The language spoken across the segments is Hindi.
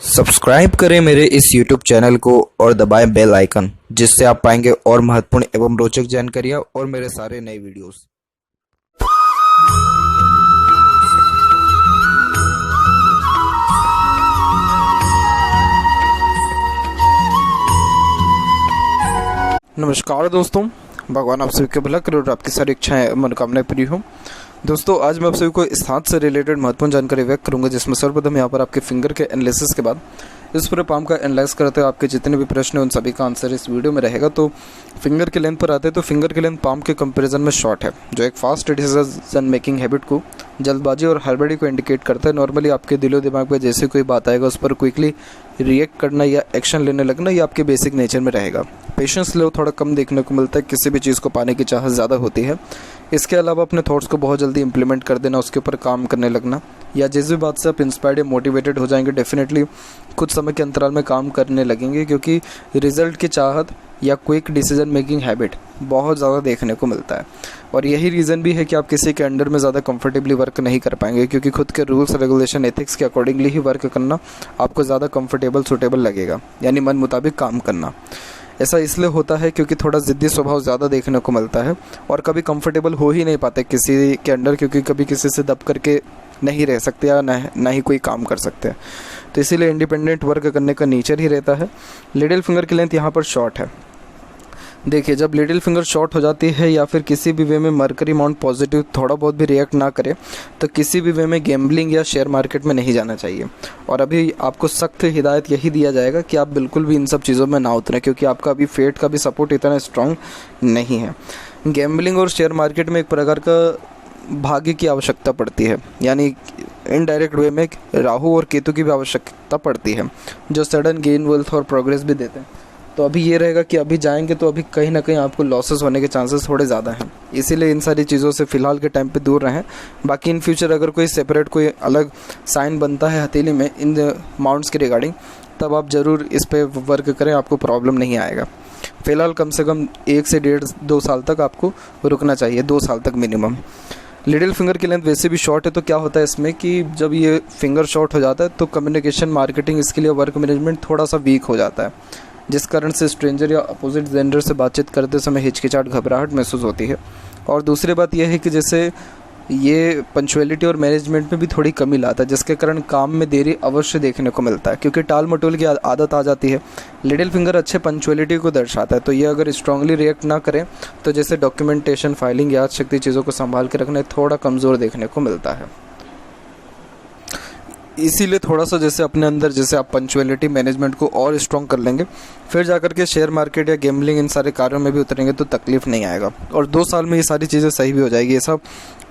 सब्सक्राइब करें मेरे इस YouTube चैनल को और दबाएं बेल आइकन, जिससे आप पाएंगे और महत्वपूर्ण एवं रोचक जानकारियाँ और मेरे सारे नए वीडियोस। नमस्कार दोस्तों, भगवान आप सभी के भला करे और आपकी सारी इच्छाएं मनोकामनाएं पूरी हो। दोस्तों, आज मैं आप सभी को इस हाथ से रिलेटेड महत्वपूर्ण जानकारी व्यक्त करूंगा, जिसमें सर्वप्रथम यहाँ पर आपके फिंगर के एनालिसिस के बाद इस पूरे पाम का एनालाइज करते हुए आपके जितने भी प्रश्न हैं उन सभी का आंसर इस वीडियो में रहेगा। तो फिंगर के लेंथ पर आते हैं तो फिंगर के लेंथ पाम के कंपैरिजन में शॉर्ट है, जो एक फास्ट डिसीजन मेकिंग हैबिट को, जल्दबाजी और हड़बड़ी को इंडिकेट करता है। नॉर्मली आपके दिलो दिमाग में जैसे कोई बात आएगा उस पर क्विकली रिएक्ट करना या एक्शन लेने लगना, ये आपके बेसिक नेचर में रहेगा। पेशेंस लेवल थोड़ा कम देखने को मिलता है, किसी भी चीज़ को पाने की चाहत ज़्यादा होती है। इसके अलावा अपने थॉट्स को बहुत जल्दी इंप्लीमेंट कर देना, उसके ऊपर काम करने लगना, या जिस भी बात से आप इंस्पायर्ड या मोटिवेटेड हो जाएंगे डेफिनेटली कुछ समय के अंतराल में काम करने लगेंगे, क्योंकि रिजल्ट की चाहत या क्विक डिसीजन मेकिंग हैबिट बहुत ज़्यादा देखने को मिलता है। और यही रीज़न भी है कि आप किसी के अंडर में ज़्यादा कंफर्टेबली वर्क नहीं कर पाएंगे, क्योंकि खुद के रूल्स रेगुलेशन एथिक्स के अकॉर्डिंगली ही वर्क करना आपको ज़्यादा कंफर्टेबल सूटेबल लगेगा, यानी मन मुताबिक काम करना। ऐसा इसलिए होता है क्योंकि थोड़ा ज़िद्दी स्वभाव ज़्यादा देखने को मिलता है और कभी कंफर्टेबल हो ही नहीं पाते किसी के अंडर, क्योंकि कभी किसी से दब करके नहीं रह सकते या ना ही कोई काम कर सकते। तो इसीलिए इंडिपेंडेंट वर्क करने का नेचर ही रहता है। लिटिल फिंगर की लेंथ यहाँ पर शॉर्ट है। देखिए, जब लिटिल फिंगर शॉर्ट हो जाती है या फिर किसी भी वे में मर्करी अमाउंट पॉजिटिव थोड़ा बहुत भी रिएक्ट ना करे, तो किसी भी वे में गैम्बलिंग या शेयर मार्केट में नहीं जाना चाहिए। और अभी आपको सख्त हिदायत यही दिया जाएगा कि आप बिल्कुल भी इन सब चीज़ों में ना उतरें, क्योंकि आपका अभी फेट का भी सपोर्ट इतना स्ट्रांग नहीं है। गैम्बलिंग और शेयर मार्केट में एक प्रकार का भाग्य की आवश्यकता पड़ती है, यानी इनडायरेक्ट वे में राहु और केतु की भी आवश्यकता पड़ती है, जो सडन गेन वेल्थ और प्रोग्रेस भी देते हैं। तो अभी ये रहेगा कि अभी जाएंगे तो अभी कहीं ना कहीं आपको लॉसेस होने के चांसेस थोड़े ज़्यादा हैं, इसीलिए इन सारी चीज़ों से फ़िलहाल के टाइम पे दूर रहें। बाकी इन फ्यूचर अगर कोई सेपरेट कोई अलग साइन बनता है हथेली में इन अमाउंट्स के रिगार्डिंग, तब आप ज़रूर इस पर वर्क करें, आपको प्रॉब्लम नहीं आएगा। फ़िलहाल कम से कम 1 से 1.5-2 साल तक आपको रुकना चाहिए, 2 साल तक मिनिमम। लिटिल फिंगर की लेंथ वैसे भी शॉर्ट है, तो क्या होता है इसमें कि जब ये फिंगर शॉर्ट हो जाता है तो कम्युनिकेशन, मार्केटिंग, इसके लिए वर्क मैनेजमेंट थोड़ा सा वीक हो जाता है, जिस कारण से स्ट्रेंजर या अपोजिट जेंडर से बातचीत करते समय हिचकिचाहट, घबराहट महसूस होती है। और दूसरी बात यह है कि जैसे ये पंक्चुअलिटी और मैनेजमेंट में भी थोड़ी कमी लाता है, जिसके कारण काम में देरी अवश्य देखने को मिलता है, क्योंकि टाल मटोल की आदत आ जाती है। लिटिल फिंगर अच्छे पंक्चुअलिटी को दर्शाता है, तो ये अगर स्ट्रांगली रिएक्ट ना करें तो जैसे डॉक्यूमेंटेशन, फाइलिंग, याद शक्ति, चीज़ों को संभाल के रखना थोड़ा कमज़ोर देखने को मिलता है। इसीलिए थोड़ा सा जैसे अपने अंदर जैसे आप पंक्चुअलिटी मैनेजमेंट को और स्ट्रॉन्ग कर लेंगे, फिर जाकर के शेयर मार्केट या गैम्बलिंग इन सारे कार्यों में भी उतरेंगे तो तकलीफ नहीं आएगा, और 2 साल में ये सारी चीज़ें सही भी हो जाएगी। ये सब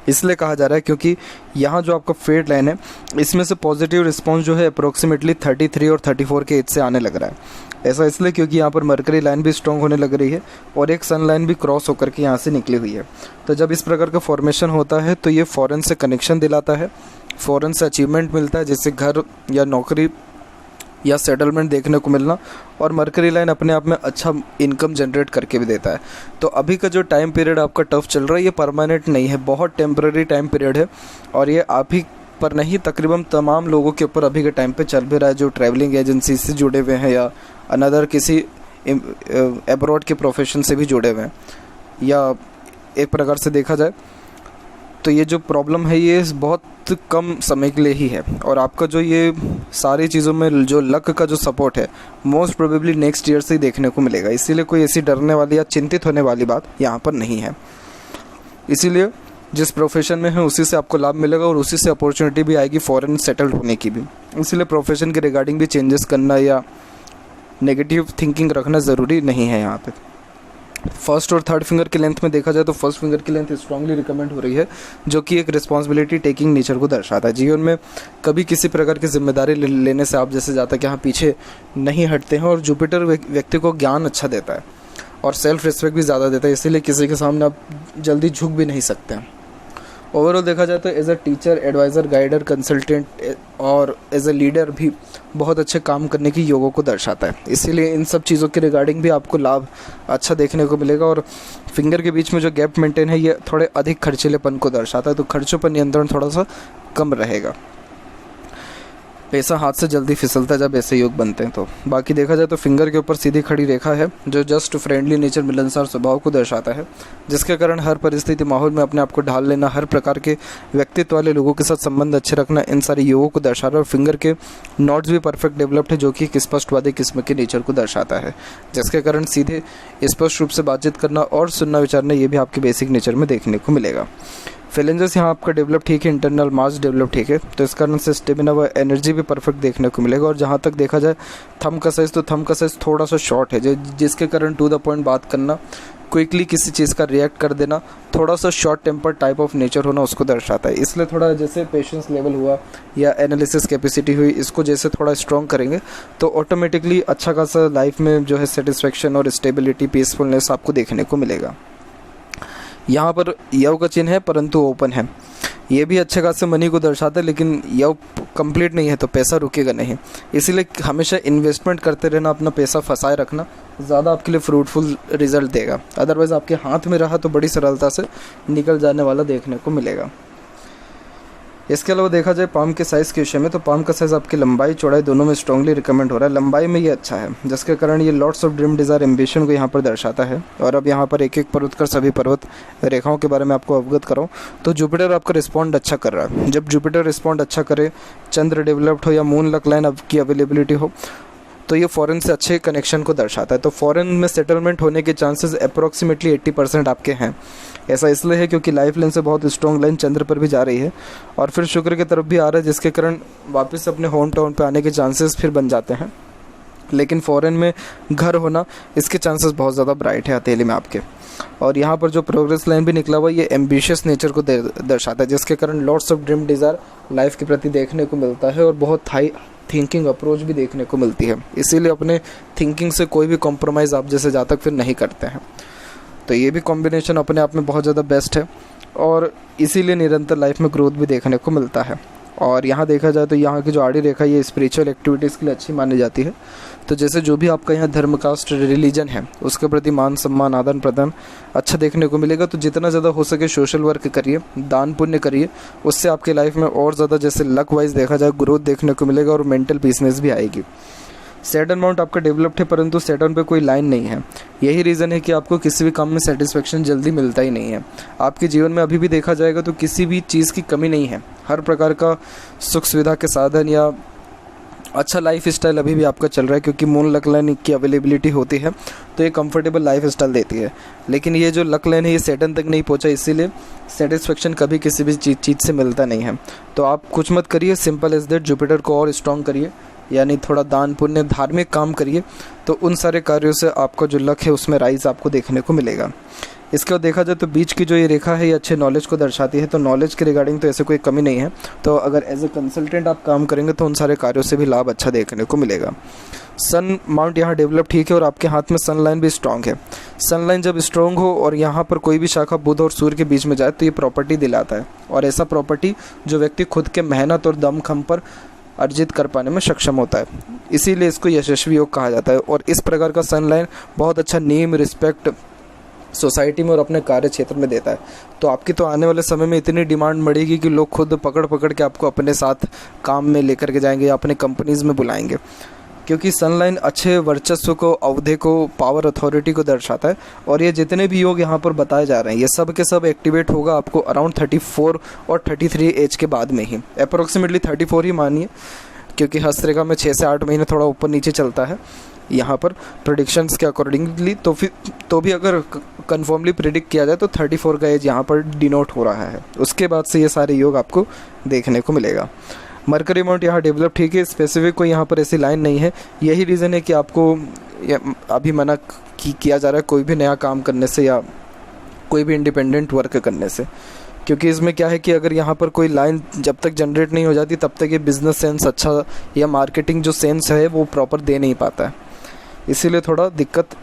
इसलिए कहा जा रहा है क्योंकि यहाँ जो आपका फेट लाइन है, इसमें से पॉजिटिव रिस्पॉन्स जो है अप्रोक्सीमेटली 33 और 34 के एज से आने लग रहा है। ऐसा इसलिए क्योंकि यहाँ पर मरकरी लाइन भी स्ट्रॉन्ग होने लग रही है और एक सन लाइन भी क्रॉस होकर के यहाँ से निकली हुई है। तो जब इस प्रकार का फॉर्मेशन होता है तो ये फ़ॉरेन से कनेक्शन दिलाता है, फ़ॉरेन से अचीवमेंट मिलता है, जैसे घर या नौकरी या सेटलमेंट देखने को मिलना, और मरकरी लाइन अपने आप में अच्छा इनकम जनरेट करके भी देता है। तो अभी का जो टाइम पीरियड आपका टफ चल रहा है, ये परमानेंट नहीं है, बहुत टेम्पररी टाइम पीरियड है, और ये आप ही पर नहीं तकरीबन तमाम लोगों के ऊपर अभी के टाइम पे चल भी रहा है, जो ट्रैवलिंग एजेंसी से जुड़े हुए हैं या अनदर किसी एब्रॉड के प्रोफेशन से भी जुड़े हुए हैं, या एक प्रकार से देखा जाए तो ये जो प्रॉब्लम है ये बहुत कम समय के लिए ही है, और आपका जो ये सारी चीज़ों में जो लक का जो सपोर्ट है मोस्ट प्रोबेबली नेक्स्ट ईयर से ही देखने को मिलेगा। इसीलिए कोई ऐसी डरने वाली या चिंतित होने वाली बात यहाँ पर नहीं है। इसीलिए जिस प्रोफेशन में है उसी से आपको लाभ मिलेगा और उसी से अपॉर्चुनिटी भी आएगी फॉरेन सेटल्ड होने की भी। इसीलिए प्रोफेशन के रिगार्डिंग भी चेंजेस करना या नेगेटिव थिंकिंग रखना ज़रूरी नहीं है। यहाँ पे फर्स्ट और थर्ड फिंगर की लेंथ में देखा जाए तो फर्स्ट फिंगर की लेंथ स्ट्रांगली रिकमेंड हो रही है, जो कि एक रिस्पॉन्सिबिलिटी टेकिंग नेचर को दर्शाता है। जीवन में कभी किसी प्रकार की जिम्मेदारी लेने से आप जैसे जाता कि हाँ पीछे नहीं हटते हैं, और जुपिटर व्यक्ति को ज्ञान अच्छा देता है और सेल्फ रिस्पेक्ट भी ज़्यादा देता है, इसीलिए किसी के सामने आप जल्दी झुक भी नहीं सकते हैं। ओवरऑल देखा जाए तो as a teacher, adviser, guider, consultant और एज अ लीडर भी बहुत अच्छे काम करने की योगों को दर्शाता है। इसीलिए इन सब चीज़ों के रिगार्डिंग भी आपको लाभ अच्छा देखने को मिलेगा। और फिंगर के बीच में जो गैप मेंटेन है ये थोड़े अधिक खर्चीलेपन को दर्शाता है, तो खर्चों पर नियंत्रण थोड़ा सा कम रहेगा। पैसा हाथ से जल्दी फिसलता है जब ऐसे योग बनते हैं। तो बाकी देखा जाए तो फिंगर के ऊपर सीधी खड़ी रेखा है जो जस्ट फ्रेंडली नेचर, मिलनसार स्वभाव को दर्शाता है, जिसके कारण हर परिस्थिति माहौल में अपने आप को ढाल लेना, हर प्रकार के व्यक्तित्व वाले लोगों के साथ संबंध अच्छे रखना, इन सारे योगों को दर्शा रहा है। और फिंगर के नॉट्स भी परफेक्ट डेवलप्ड है जो कि एक स्पष्टवादी किस्म के नेचर को दर्शाता है, जिसके कारण सीधे स्पष्ट रूप से बातचीत करना और सुनना विचारना ये भी आपके बेसिक नेचर में देखने को मिलेगा। फेलेंजेस यहाँ आपका डेवलप ठीक है, इंटरनल मास डेवलप ठीक है, तो इस कारण से स्टेमिना व एनर्जी भी परफेक्ट देखने को मिलेगा। और जहाँ तक देखा जाए थंब का साइज़, तो थंब का साइज़ थोड़ा सा शॉर्ट है, जिसके कारण टू द पॉइंट बात करना, क्विकली किसी चीज़ का रिएक्ट कर देना, थोड़ा सा short temper type of nature होना उसको दर्शाता है। इसलिए थोड़ा जैसे पेशेंस लेवल हुआ या एनालिसिस कैपेसिटी हुई, इसको जैसे थोड़ा स्ट्रॉन्ग करेंगे तो ऑटोमेटिकली अच्छा खासा लाइफ में जो है सेटिस्फेक्शन और स्टेबिलिटी, पीसफुलनेस आपको देखने को मिलेगा। यहाँ पर यव का चिन्ह है परंतु ओपन है, ये भी अच्छे खासे मनी को दर्शाता है, लेकिन यव कंप्लीट नहीं है तो पैसा रुकेगा नहीं, इसीलिए हमेशा इन्वेस्टमेंट करते रहना, अपना पैसा फंसाए रखना ज़्यादा आपके लिए फ्रूटफुल रिजल्ट देगा। अदरवाइज़ आपके हाथ में रहा तो बड़ी सरलता से निकल जाने वाला देखने को मिलेगा। इसके अलावा देखा जाए पाम के साइज़ के विषय में, तो पाम का साइज़ आपकी लंबाई चौड़ाई दोनों में स्ट्रांगली रिकमेंड हो रहा है। लंबाई में ये अच्छा है, जिसके कारण ये lots of dream desire ambition को यहाँ पर दर्शाता है। और अब यहाँ पर एक एक पर्वत कर सभी पर्वत रेखाओं के बारे में आपको अवगत कराऊँ तो जुपिटर आपका रिस्पॉन्ड अच्छा कर रहा है। जब जुपिटर रिस्पॉन्ड अच्छा करे, चंद्र डेवलप्ड हो या मून लक लाइन की अवेलेबिलिटी हो, तो ये फॉरेन से अच्छे कनेक्शन को दर्शाता है। तो फॉरेन में सेटलमेंट होने के चांसेस अप्रोक्सीमेटली 80% आपके हैं। ऐसा इसलिए है क्योंकि लाइफ लाइन से बहुत स्ट्रॉन्ग लाइन चंद्र पर भी जा रही है और फिर शुक्र की तरफ भी आ रहा है, जिसके कारण वापस अपने होम टाउन पे आने के चांसेस फिर बन जाते हैं। लेकिन फॉरेन में घर होना, इसके चांसेस बहुत ज़्यादा ब्राइट है हथेली में आपके। और यहाँ पर जो प्रोग्रेस लाइन भी निकला हुआ, ये एम्बिशियस नेचर को दर्शाता है, जिसके कारण lots of dream desire life के प्रति देखने को मिलता है और बहुत हाई थिंकिंग अप्रोच भी देखने को मिलती है। इसीलिए अपने थिंकिंग से कोई भी कॉम्प्रोमाइज़ आप जैसे ज़्यादा तक फिर नहीं करते हैं। तो ये भी कॉम्बिनेशन अपने आप में बहुत ज़्यादा बेस्ट है और इसीलिए निरंतर लाइफ में ग्रोथ भी देखने को मिलता है। और यहाँ देखा जाए तो यहाँ की जो आड़ी रेखा, ये स्पिरिचुअल एक्टिविटीज़ के लिए अच्छी मानी जाती है। तो जैसे जो भी आपका यहाँ धर्म, कास्ट, रिलीजन है, उसके प्रति मान सम्मान, आदान प्रदान अच्छा देखने को मिलेगा। तो जितना ज़्यादा हो सके सोशल वर्क करिए, दान पुण्य करिए, उससे आपके लाइफ में और ज़्यादा जैसे लक वाइज देखा जाए ग्रोथ देखने को मिलेगा और मेंटल पीसनेस भी आएगी। सैटर्न माउंट आपका डेवलप्ड है परंतु सैटर्न पे कोई लाइन नहीं है। यही रीज़न है कि आपको किसी भी काम में सेटिस्फेक्शन जल्दी मिलता ही नहीं है। आपके जीवन में अभी भी देखा जाएगा तो किसी भी चीज़ की कमी नहीं है। हर प्रकार का सुख सुविधा के साधन या अच्छा लाइफ स्टाइल अभी भी आपका चल रहा है, क्योंकि मून लक लाइन की अवेलेबिलिटी होती है तो ये कंफर्टेबल लाइफ स्टाइल देती है। लेकिन ये जो लक लाइन है ये सैटर्न तक नहीं पहुंचा, इसीलिए सेटिस्फेक्शन कभी किसी भी चीज़ से मिलता नहीं है। तो आप कुछ मत करिए, सिंपल एज दैट, जुपिटर को और स्ट्रॉन्ग करिए, यानी थोड़ा दान पुण्य धार्मिक काम करिए, तो उन सारे कार्यों से आपका जो लक है उसमें राइज आपको देखने को मिलेगा। इसके बाद देखा जाए तो बीच की जो ये रेखा है ये अच्छे नॉलेज को दर्शाती है। तो नॉलेज के रिगार्डिंग तो ऐसे कोई कमी नहीं है। तो अगर एज ए कंसल्टेंट आप काम करेंगे तो उन सारे कार्यों से भी लाभ अच्छा देखने को मिलेगा। सन माउंट यहाँ डेवलप ठीक है और आपके हाथ में सन लाइन भी स्ट्रॉन्ग है। सन लाइन जब स्ट्रॉन्ग हो और यहाँ पर कोई भी शाखा बुध और सूर्य के बीच में जाए तो ये प्रॉपर्टी दिलाता है, और ऐसा प्रॉपर्टी जो व्यक्ति खुद के मेहनत और दमखम पर अर्जित कर पाने में सक्षम होता है, इसीलिए इसको यशस्वी योग कहा जाता है। और इस प्रकार का सन लाइन बहुत अच्छा नेम, रिस्पेक्ट सोसाइटी में और अपने कार्य क्षेत्र में देता है। तो आपकी तो आने वाले समय में इतनी डिमांड बढ़ेगी कि लोग खुद पकड़ पकड़ के आपको अपने साथ काम में लेकर के जाएंगे या अपने कंपनीज में बुलाएंगे, क्योंकि सनलाइन अच्छे वर्चस्व को, अवधि को, पावर, अथॉरिटी को दर्शाता है। और ये जितने भी योग यहाँ पर बताए जा रहे हैं ये सब के सब एक्टिवेट होगा आपको अराउंड 34 और 33 एज के बाद में ही, अप्रोक्सीमेटली 34 ही मानिए, क्योंकि हस्तरेखा में 6 से 8 महीने थोड़ा ऊपर नीचे चलता है यहाँ पर प्रेडिक्शंस के अकॉर्डिंगली। तो भी अगर कन्फर्मली प्रेडिक्ट किया जाए तो 34 का एज यहाँ पर डिनोट हो रहा है। उसके बाद से ये सारे योग आपको देखने को मिलेगा। मरकरी माउंट यहाँ डेवलप ठीक है, स्पेसिफिक कोई यहाँ पर ऐसी लाइन नहीं है। यही रीज़न है कि आपको अभी मना किया जा रहा है कोई भी नया काम करने से या कोई भी इंडिपेंडेंट वर्क करने से, क्योंकि इसमें क्या है कि अगर यहाँ पर कोई लाइन जब तक जनरेट नहीं हो जाती तब तक ये बिज़नेस सेंस अच्छा या मार्केटिंग जो सेंस है वो प्रॉपर दे नहीं पाता है। इसीलिए थोड़ा दिक्कत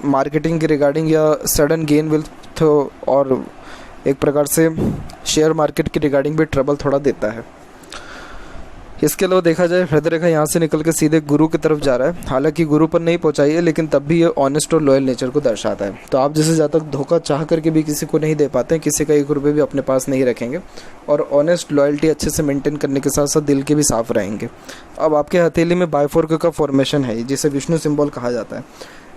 मार्केटिंग के रिगार्डिंग या सडन गेन विल्थ और एक प्रकार से शेयर मार्केट के रिगार्डिंग भी ट्रबल थोड़ा देता है। इसके अलावा देखा जाए हृदय रेखा यहाँ से निकल के सीधे गुरु की तरफ जा रहा है। हालांकि गुरु पर नहीं पहुँचाई है, लेकिन तब भी ये ऑनेस्ट और लॉयल नेचर को दर्शाता है। तो आप जैसे ज़्यादा धोखा चाह करके भी किसी को नहीं दे पाते हैं, किसी का 1 रुपये भी अपने पास नहीं रखेंगे और ऑनेस्ट लॉयल्टी अच्छे से मेंटेन करने के साथ साथ दिल के भी साफ रहेंगे। अब आपके हथेली में बाइफोर्क का फॉर्मेशन है, जिसे विष्णु सिंबल कहा जाता है,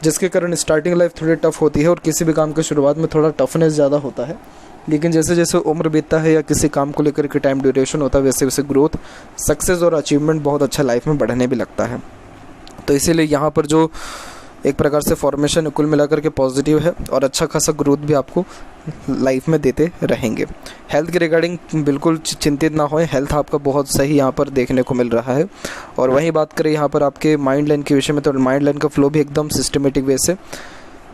जिसके कारण स्टार्टिंग लाइफ थोड़ी टफ होती है और किसी भी काम की शुरुआत में थोड़ा टफनेस ज़्यादा होता है। लेकिन जैसे जैसे उम्र बीतता है या किसी काम को लेकर के टाइम ड्यूरेशन होता है, वैसे वैसे ग्रोथ, सक्सेस और अचीवमेंट बहुत अच्छा लाइफ में बढ़ने भी लगता है। तो इसीलिए यहाँ पर जो एक प्रकार से फॉर्मेशन कुल मिलाकर के पॉजिटिव है और अच्छा खासा ग्रोथ भी आपको लाइफ में देते रहेंगे। हेल्थ के रिगार्डिंग बिल्कुल चिंतित ना होएं, हेल्थ आपका बहुत सही यहाँ पर देखने को मिल रहा है। और वहीं बात करें यहाँ पर आपके माइंड लाइन के विषय में, तो माइंड लाइन का फ्लो भी एकदम सिस्टमेटिक वे से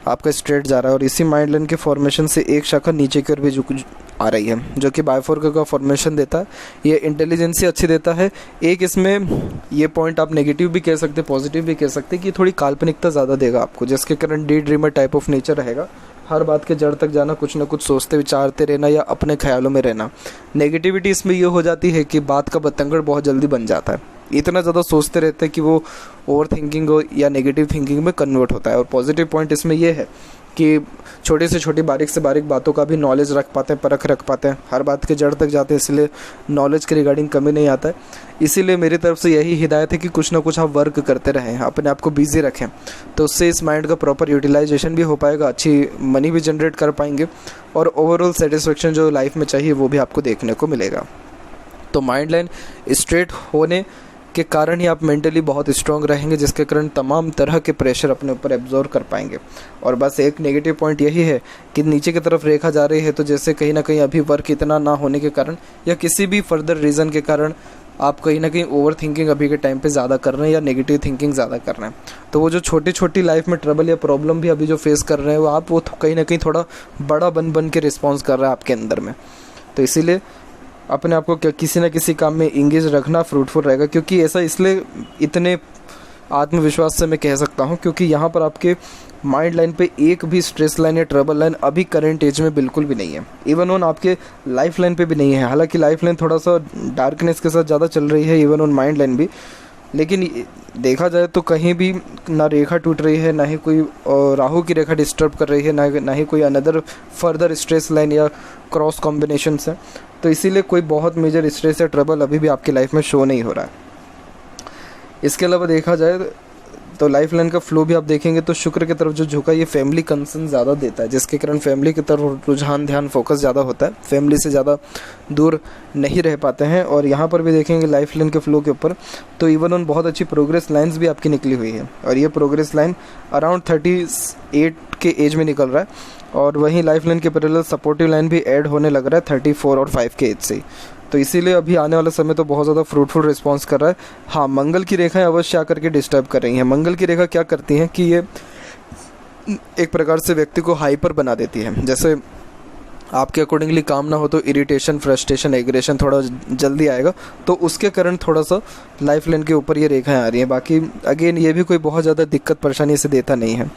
आपका स्ट्रेट जा रहा है और इसी माइंड लाइन के फॉर्मेशन से एक शाखा नीचे की ओर भी आ रही है, जो कि बाइफोर्क का फॉर्मेशन देता है। ये इंटेलिजेंसी अच्छी देता है। एक इसमें ये पॉइंट आप नेगेटिव भी कह सकते, पॉजिटिव भी कह सकते कि थोड़ी काल्पनिकता ज़्यादा देगा आपको, जिसके कारण day dreamer type of nature रहेगा। हर बात के जड़ तक जाना, कुछ ना कुछ सोचते विचारते रहना या अपने ख्यालों में रहना। नेगेटिविटी इसमें ये हो जाती है कि बात का बतंगड़ बहुत जल्दी बन जाता है, इतना ज़्यादा सोचते रहते हैं कि वो ओवर थिंकिंग या नेगेटिव थिंकिंग में कन्वर्ट होता है। और पॉजिटिव पॉइंट इसमें यह है कि छोटी से छोटी बारीक से बारीक बातों का भी नॉलेज रख पाते हैं, परख रख पाते हैं, हर बात के जड़ तक जाते हैं, इसलिए नॉलेज के रिगार्डिंग कमी नहीं आता है। इसीलिए मेरी तरफ से यही हिदायत है कि कुछ ना कुछ आप वर्क करते रहें, अपने आप को बिजी रखें, तो उससे इस माइंड का प्रॉपर यूटिलाइजेशन भी हो पाएगा, अच्छी मनी भी जनरेट कर पाएंगे और ओवरऑल सेटिस्फेक्शन जो लाइफ में चाहिए वो भी आपको देखने को मिलेगा। तो माइंड लाइन स्ट्रेट होने के कारण ही आप मेंटली बहुत स्ट्रांग रहेंगे, जिसके कारण तमाम तरह के प्रेशर अपने ऊपर एब्जॉर्ब कर पाएंगे। और बस एक नेगेटिव पॉइंट यही है कि नीचे की तरफ रेखा जा रही है, तो जैसे कहीं ना कहीं अभी वर्क इतना ना होने के कारण या किसी भी फर्दर रीज़न के कारण आप कहीं ना कहीं ओवर थिंकिंग अभी के टाइम पे ज़्यादा कर रहे हैं या नेगेटिव थिंकिंग ज़्यादा कर रहे हैं। तो वो जो छोटी छोटी लाइफ में ट्रबल या प्रॉब्लम भी अभी जो फेस कर रहे हैं, वो कहीं ना कहीं थोड़ा बड़ा बन के रिस्पॉन्स कर रहा है आपके अंदर में। तो इसीलिए अपने आप को किसी न किसी काम में इंगेज रखना फ्रूटफुल रहेगा, क्योंकि ऐसा इसलिए इतने आत्मविश्वास से मैं कह सकता हूँ क्योंकि यहाँ पर आपके माइंड लाइन पे एक भी स्ट्रेस लाइन या ट्रबल लाइन अभी करंट एज में बिल्कुल भी नहीं है। इवन ऑन आपके लाइफ लाइन पे भी नहीं है। हालांकि लाइफ लाइन थोड़ा सा डार्कनेस के साथ ज़्यादा चल रही है, इवन ऑन माइंड लाइन भी, लेकिन देखा जाए तो कहीं भी ना रेखा टूट रही है, ना ही कोई राहु की रेखा डिस्टर्ब कर रही है, ना ही कोई अनदर फर्दर स्ट्रेस लाइन या क्रॉस कॉम्बिनेशन है। तो इसीलिए कोई बहुत मेजर स्ट्रेस या ट्रबल अभी भी आपकी लाइफ में शो नहीं हो रहा है। इसके अलावा देखा जाए तो लाइफ लाइन का फ्लो भी आप देखेंगे तो शुक्र की तरफ जो झुका, ये फैमिली कंसर्न ज़्यादा देता है, जिसके कारण फैमिली की तरफ रुझान, ध्यान, फोकस ज़्यादा होता है, फैमिली से ज़्यादा दूर नहीं रह पाते हैं। और यहाँ पर भी देखेंगे लाइफ लाइन के फ्लो के ऊपर तो इवन ऑन बहुत अच्छी प्रोग्रेस लाइन्स भी आपकी निकली हुई है, और ये प्रोग्रेस लाइन अराउंड 38 के एज में निकल रहा है। और वहीं लाइफ लाइन के पैरेलल सपोर्टिव लाइन भी ऐड होने लग रहा है 34 और 5 के एज से। तो इसीलिए अभी आने वाला समय तो बहुत ज़्यादा फ्रूटफुल रिस्पांस कर रहा है। हाँ, मंगल की रेखाएं अवश्य आकर के डिस्टर्ब कर रही हैं। मंगल की रेखा क्या करती हैं कि ये एक प्रकार से व्यक्ति को हाइपर बना देती है। जैसे आपके अकॉर्डिंगली काम ना हो तो इरिटेशन, फ्रस्ट्रेशन, एग्रेशन थोड़ा जल्दी आएगा, तो उसके कारण थोड़ा सा लाइफ लाइन के ऊपर ये रेखाएं आ रही हैं। बाकी अगेन ये भी कोई बहुत ज़्यादा दिक्कत परेशानी से देता नहीं है।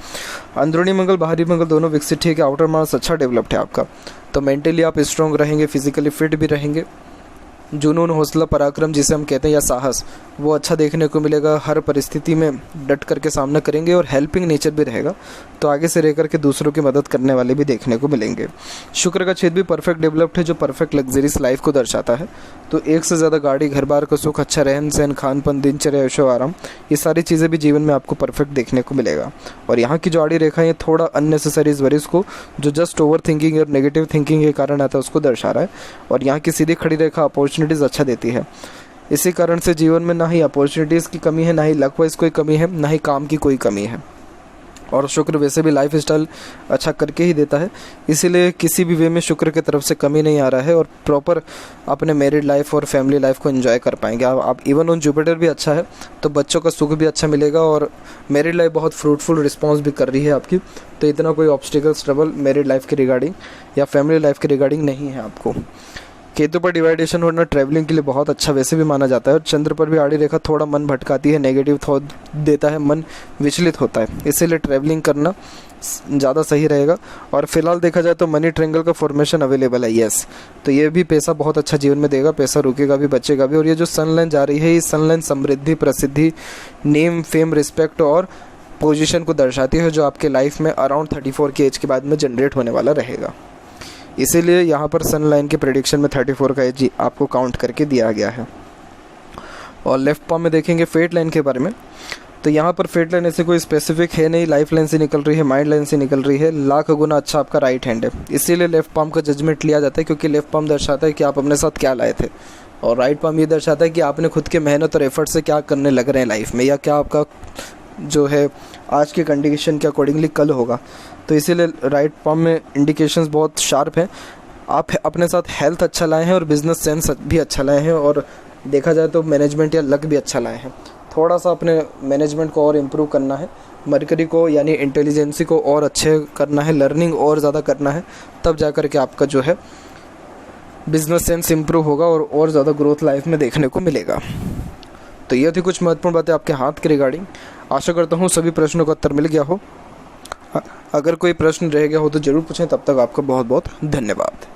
अंदरूनी मंगल, बाहरी मंगल दोनों विकसित ठीक है। आउटर मार्स अच्छा डेवलप्ड है आपका, तो मेंटली आप स्ट्रॉन्ग रहेंगे, फिजिकली फिट भी रहेंगे। जुनून, हौसला, पराक्रम जिसे हम कहते हैं या साहस, वो अच्छा देखने को मिलेगा। हर परिस्थिति में डट करके सामना करेंगे और हेल्पिंग नेचर भी रहेगा, तो आगे से रह करके दूसरों की मदद करने वाले भी देखने को मिलेंगे। शुक्र का छेद भी परफेक्ट डेवलप्ड है, जो परफेक्ट लग्जरियस लाइफ को दर्शाता है। तो एक से ज़्यादा गाड़ी, घर बार का सुख, अच्छा रहन सहन, खान पान, दिनचर्या, ऐशो आराम, ये सारी चीज़ें भी जीवन में आपको परफेक्ट देखने को मिलेगा। और यहाँ की जो आड़ी रेखा है थोड़ा अननेसेसरी वरीज को, जो जस्ट ओवर थिंकिंग और नेगेटिव थिंकिंग के कारण आता है, उसको दर्शा रहा है। और यहाँ की सीधी खड़ी रेखा अपॉर्चुनिटीज़ अच्छा देती है। इसी कारण से जीवन में ना ही अपॉर्चुनिटीज़ की कमी है, ना ही लक वाइज कोई कमी है, ना ही काम की कोई कमी है। और शुक्र वैसे भी लाइफ स्टाइल अच्छा करके ही देता है, इसीलिए किसी भी वे में शुक्र की तरफ से कमी नहीं आ रहा है और प्रॉपर अपने मैरिड लाइफ और फैमिली लाइफ को एंजॉय कर पाएंगे आप। इवन ऑन जुपिटर भी अच्छा है, तो बच्चों का सुख भी अच्छा मिलेगा। और मैरिड लाइफ बहुत फ्रूटफुल रिस्पॉन्स भी कर रही है आपकी, तो इतना कोई ऑब्स्टिकल्स, ट्रबल मैरिड लाइफ के रिगार्डिंग या फैमिली लाइफ के रिगार्डिंग नहीं है आपको। केतु पर डिवाइडेशन होना ट्रैवलिंग के लिए बहुत अच्छा वैसे भी माना जाता है। और चंद्र पर भी आड़ी रेखा थोड़ा मन भटकाती है, नेगेटिव थॉट देता है, मन विचलित होता है, इसीलिए ट्रैवलिंग करना ज़्यादा सही रहेगा। और फिलहाल देखा जाए तो मनी ट्रायंगल का फॉर्मेशन अवेलेबल है, यस, तो ये भी पैसा बहुत अच्छा जीवन में देगा, पैसा रुकेगा भी, बचेगा भी। और ये जो सनलाइन जा रही है, ये सनलाइन समृद्धि, प्रसिद्धि, नेम, फेम, रिस्पेक्ट और पोजीशन को दर्शाती है, जो आपके लाइफ में अराउंड 34 की एज के बाद में जनरेट होने वाला रहेगा। इसीलिए यहाँ पर सनलाइन के प्रेडिक्शन में 34 का एज आपको काउंट करके दिया गया है। और लेफ्ट पाम में देखेंगे फेट लाइन के बारे में, तो यहाँ पर फेट लाइन ऐसे कोई स्पेसिफिक है नहीं, लाइफ लाइन से निकल रही है, माइंड लाइन से निकल रही है, लाख गुना अच्छा आपका राइट हैंड है, इसीलिए लेफ्ट पाम का जजमेंट लिया जाता है, क्योंकि लेफ्ट पाम दर्शाता है कि आप अपने साथ क्या लाए थे, और राइट पाम ये दर्शाता है कि आपने खुद के मेहनत और एफर्ट से क्या करने लग रहे हैं लाइफ में, या क्या आपका जो है आज के कंडीशन के अकॉर्डिंगली कल होगा। तो इसीलिए राइट पाम में इंडिकेशंस बहुत शार्प हैं। आप अपने साथ हेल्थ अच्छा लाए हैं और बिजनेस सेंस भी अच्छा लाए हैं, और देखा जाए तो मैनेजमेंट या लक भी अच्छा लाए हैं। थोड़ा सा अपने मैनेजमेंट को और इम्प्रूव करना है, मरकरी को यानी इंटेलिजेंसी को और अच्छे करना है, लर्निंग और ज़्यादा करना है, तब जा कर के आपका जो है बिजनेस सेंस इम्प्रूव होगा और ज़्यादा ग्रोथ लाइफ में देखने को मिलेगा। तो ये थी कुछ महत्वपूर्ण बातें आपके हाथ के रिगार्डिंग। आशा करता हूँ सभी प्रश्नों का उत्तर मिल गया हो। अगर कोई प्रश्न रह गया हो तो ज़रूर पूछें। तब तक आपका बहुत बहुत धन्यवाद।